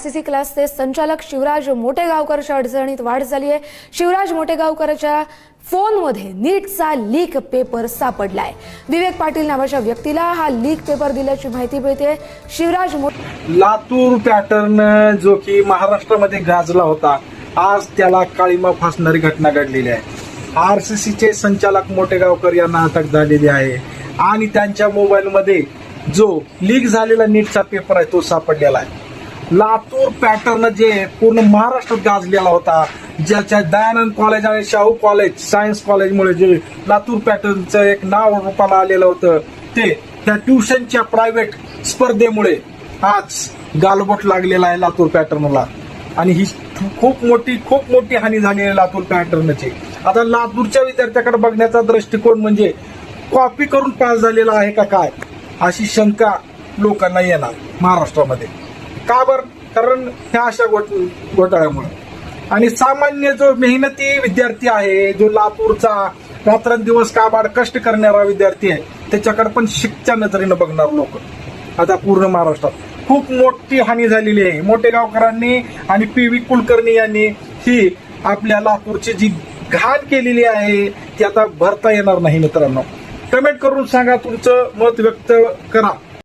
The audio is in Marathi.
आरसीसी क्लासचे संचालक शिवराज मोटेगावकरच्या अडचणीत वाढ झाली आहे। शिवराज मोटेगावकरच्या फोनमध्ये नीटचा लीक पेपर सापडलाय। विवेक पाटील नावाच्या व्यक्तीला हा लीक पेपर दिल्याची माहिती मिळते। शिवराज लातूर पॅटर्न जो की महाराष्ट्रामध्ये गाजला होता, आज त्याला काळीमा फासणारी घटना घडलेली आहे। आरसीसीचे संचालक मोटेगावकर यांना अटक झालेली आहे आणि त्यांच्या मोबाईलमध्ये जो लीक झालेला नीटचा पेपर आहे तो सापडलेला आहे। लातूर पॅटर्न जे पूर्ण महाराष्ट्रात गाजलेला होता, ज्याच्या दयानंद कॉलेज आणि शाहू कॉलेज सायन्स कॉलेजमुळे जे लातूर पॅटर्नचं एक नाव रूपाला आलेलं होतं, ते त्या ट्युशनच्या प्रायव्हेट स्पर्धेमुळे आज गालबोट लागलेला आहे लातूर पॅटर्नला आणि ही खूप मोठी हानी झाली आहे लातूर पॅटर्नची। आता लातूरच्या विद्यार्थ्याकडे बघण्याचा दृष्टिकोन म्हणजे कॉपी करून पास झालेला आहे का काय, अशी शंका लोकांना येणार महाराष्ट्रामध्ये। का बरं? कारण ह्या अशा घोटाळ्यामुळे आणि सामान्य जो मेहनती विद्यार्थी आहे, जो लातूरचा रात्रंदिवस काबाड कष्ट करणारा विद्यार्थी आहे, त्याच्याकडे पण शिकच्या नजरेनं बघणार लोक। आता पूर्ण महाराष्ट्रात खूप मोठी हानी झालेली आहे। मोटेगावकरांनी आणि पी.व्ही. कुलकर्णी यांनी ही आपल्या लातूरची जी घाण केलेली आहे ती आता भरता येणार नाही। मित्रांनो, कमेंट करून सांगा, तुमचं मत व्यक्त करा।